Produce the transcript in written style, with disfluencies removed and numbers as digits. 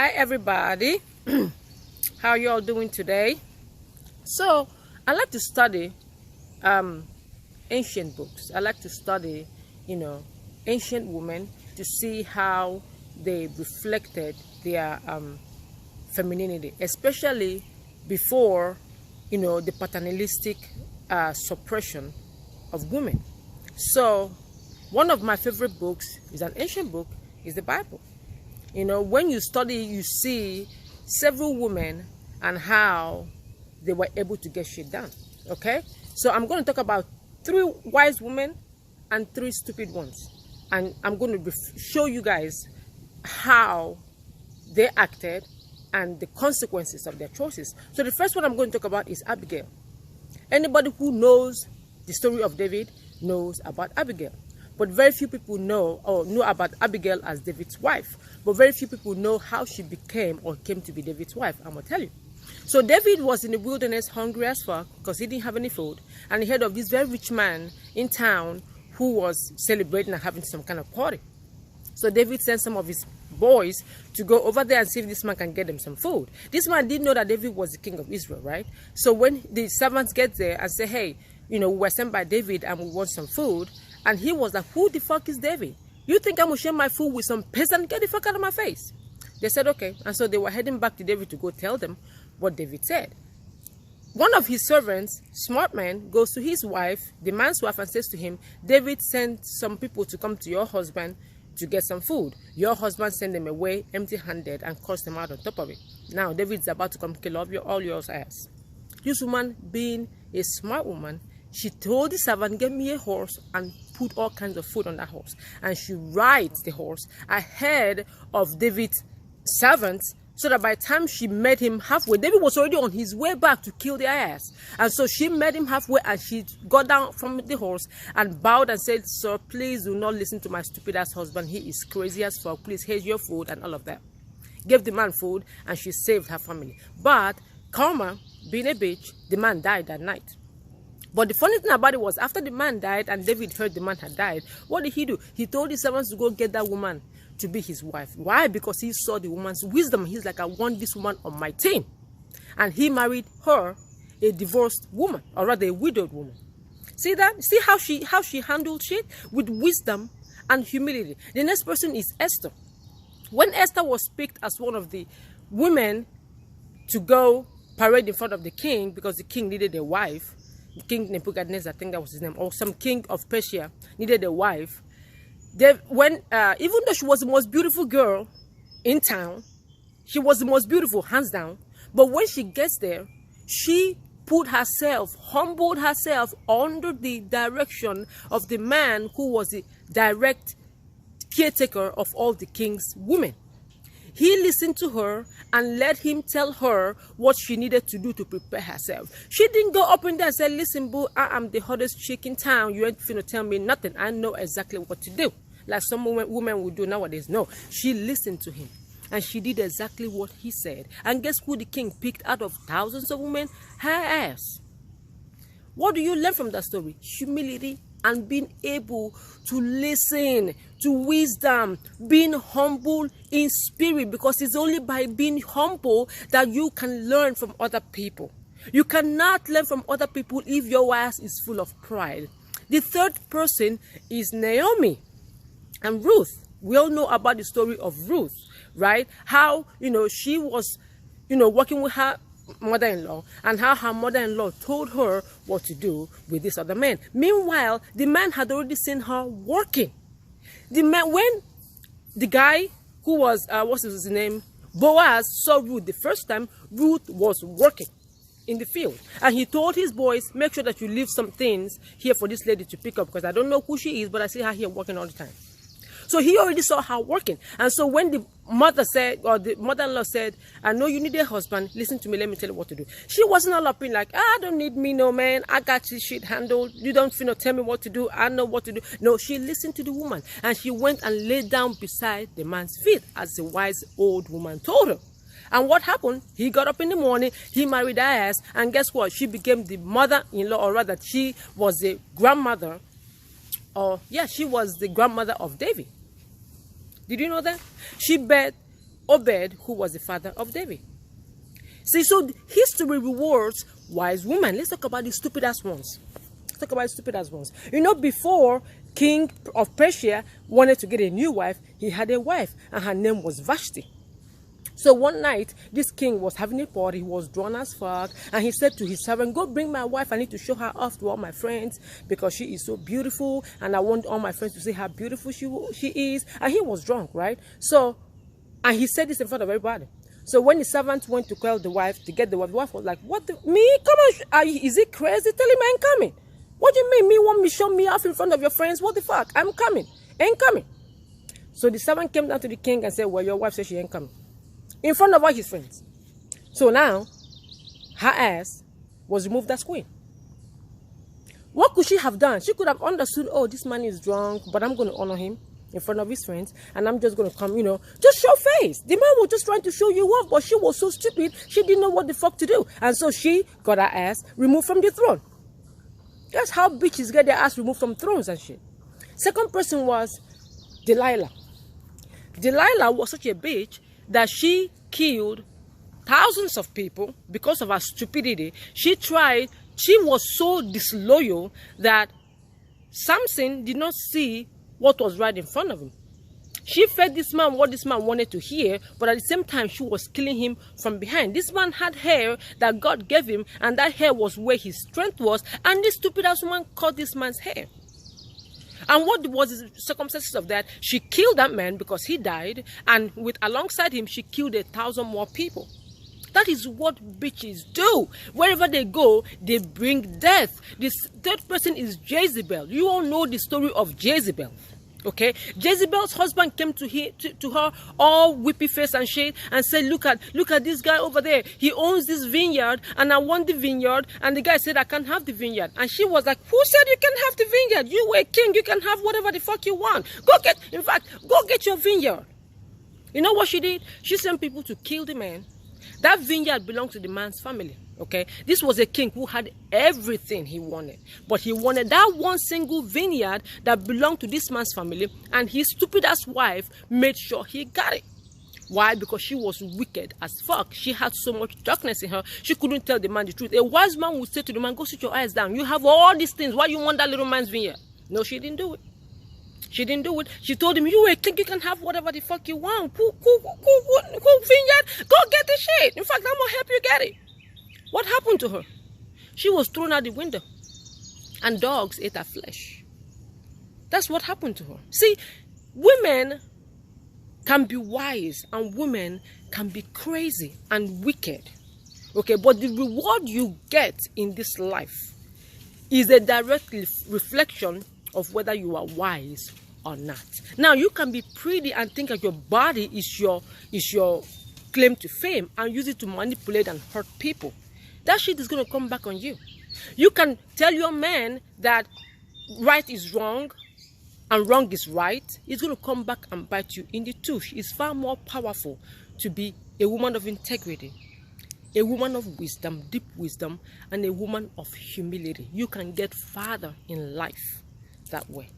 Hi everybody, how you all doing today? So I like to study ancient books. I like to study, ancient women to see how they reflected their femininity, especially before, the paternalistic suppression of women. So one of my favorite books is an ancient book, is the Bible. When you study, you see several women and how they were able to get shit done. Okay, so I'm going to talk about 3 wise women and 3 stupid ones, and I'm going to show you guys how they acted and the consequences of their choices. So the first one I'm going to talk about is Abigail. Anybody who knows the story of David knows about Abigail, but very few people know about Abigail as David's wife. But very few people know how she became or came to be David's wife. I'm going to tell you. So David was in the wilderness hungry as fuck because he didn't have any food. And he heard of this very rich man in town who was celebrating and having some kind of party. So David sent some of his boys to go over there and see if this man can get them some food. This man didn't know that David was the king of Israel, right? So when the servants get there and say, hey, we were sent by David and we want some food. And he was like, who the fuck is David? You think I'm going to share my food with some peasant? Get the fuck out of my face. They said, okay. And so they were heading back to David to go tell them what David said. One of his servants, smart man, goes to his wife, the man's wife, and says to him, David sent some people to come to your husband to get some food. Your husband sent them away empty-handed and cursed them out on top of it. Now David's about to come kill all your ass. This woman, being a smart woman, she told the servant, get me a horse and put all kinds of food on that horse. And she rides the horse ahead of David's servants so that by the time she met him halfway, David was already on his way back to kill their ass. And so she met him halfway and she got down from the horse and bowed and said, sir, please do not listen to my stupid ass husband. He is crazy as fuck. Please, here's your food and all of that. Gave the man food and she saved her family. But karma, being a bitch, the man died that night. But the funny thing about it was, after the man died and David heard the man had died, what did he do? He told his servants to go get that woman to be his wife. Why? Because he saw the woman's wisdom. He's like, I want this woman on my team. And he married her, a divorced woman, or rather a widowed woman. See that? See how she handled shit? With wisdom and humility. The next person is Esther. When Esther was picked as one of the women to go parade in front of the king, because the king needed a wife, King Nebuchadnezzar, I think that was his name, or some king of Persia needed a wife. Even though she was the most beautiful girl in town, she was the most beautiful, hands down. But when she gets there, she humbled herself under the direction of the man who was the direct caretaker of all the king's women. He listened to her and let him tell her what she needed to do to prepare herself. She didn't go up in there and say, listen, boo, I am the hottest chick in town. You ain't finna tell me nothing. I know exactly what to do. Like some women would do nowadays. No, she listened to him. And she did exactly what he said. And guess who the king picked out of thousands of women? Her ass. What do you learn from that story? Humility and being able to listen to wisdom, being humble in spirit, because it's only by being humble that you can learn from other people. You cannot learn from other people if your ass is full of pride. The third person is Naomi and Ruth. We all know about the story of Ruth, right? How, she was, working with her mother-in-law, and how her mother-in-law told her what to do with this other man. Meanwhile, the man had already seen her working. When the guy who was, what's his name, Boaz, saw Ruth the first time, Ruth was working in the field. And he told his boys, make sure that you leave some things here for this lady to pick up, because I don't know who she is, but I see her here working all the time. So he already saw her working. And so when the mother said, or the mother-in-law said, I know you need a husband, listen to me, let me tell you what to do. She wasn't all up in like, I don't need me, no man, I got this shit handled. You don't tell me what to do, I know what to do. No, she listened to the woman. And she went and laid down beside the man's feet, as the wise old woman told her. And what happened? He got up in the morning, he married her ass, and guess what? She became the mother-in-law, or rather, she was the grandmother, she was the grandmother of David. Did you know that? She bet Obed, who was the father of David. See, so history rewards wise women. Let's talk about the stupid ass ones. Let's talk about the stupid ass ones. You know, before King of Persia wanted to get a new wife, he had a wife, and her name was Vashti. So one night, this king was having a party. He was drunk as fuck, and he said to his servant, "Go bring my wife. I need to show her off to all my friends because she is so beautiful, and I want all my friends to see how beautiful she is." And he was drunk, right? So, and he said this in front of everybody. So when the servant went to call the wife, to get the wife was like, "What? Me? Come on, is it crazy? Tell him I ain't coming. What do you mean? Me want me show me off in front of your friends? What the fuck? I'm coming. Ain't coming." So the servant came down to the king and said, "Well, your wife says she ain't coming." In front of all his friends. So now, her ass was removed as queen. What could she have done? She could have understood, oh, this man is drunk, but I'm going to honor him in front of his friends, and I'm just going to come, just show face. The man was just trying to show you off, but she was so stupid, she didn't know what the fuck to do. And so she got her ass removed from the throne. That's how bitches get their ass removed from thrones and shit. Second person was Delilah. Delilah was such a bitch that she killed thousands of people because of her stupidity. She was so disloyal that Samson did not see what was right in front of him. She fed this man what this man wanted to hear, but at the same time, she was killing him from behind. This man had hair that God gave him, and that hair was where his strength was, and this stupid ass woman cut this man's hair. And what was the circumstances of that? She killed that man because he died, and alongside him, she killed 1,000 more people. That is what bitches do. Wherever they go, they bring death. This third person is Jezebel. You all know the story of Jezebel. Okay, Jezebel's husband came to her all whippy face and shit and said, look at this guy over there. He owns this vineyard and I want the vineyard. And the guy said, I can't have the vineyard. And she was like, who said you can have the vineyard? You were a king. You can have whatever the fuck you want. Go get your vineyard. You know what she did? She sent people to kill the man. That vineyard belonged to the man's family. Okay, this was a king who had everything he wanted, but he wanted that one single vineyard that belonged to this man's family, and his stupid ass wife made sure he got it. Why? Because she was wicked as fuck. She had so much darkness in her, she couldn't tell the man the truth. A wise man would say to the man, go sit your eyes down. You have all these things. Why you want that little man's vineyard? No, she didn't do it. She didn't do it. She told him, you think you can have whatever the fuck you want. Cool vineyard? Go get the shit. In fact, I'm gonna help you get it. What happened to her? She was thrown out the window, and dogs ate her flesh. That's what happened to her. See, women can be wise and women can be crazy and wicked. Okay, but the reward you get in this life is a direct reflection of whether you are wise or not. Now, you can be pretty and think that your body is your claim to fame and use it to manipulate and hurt people. That shit is going to come back on you. You can tell your man that right is wrong and wrong is right. It's going to come back and bite you in the tooth. It's far more powerful to be a woman of integrity, a woman of wisdom, deep wisdom, and a woman of humility. You can get farther in life that way.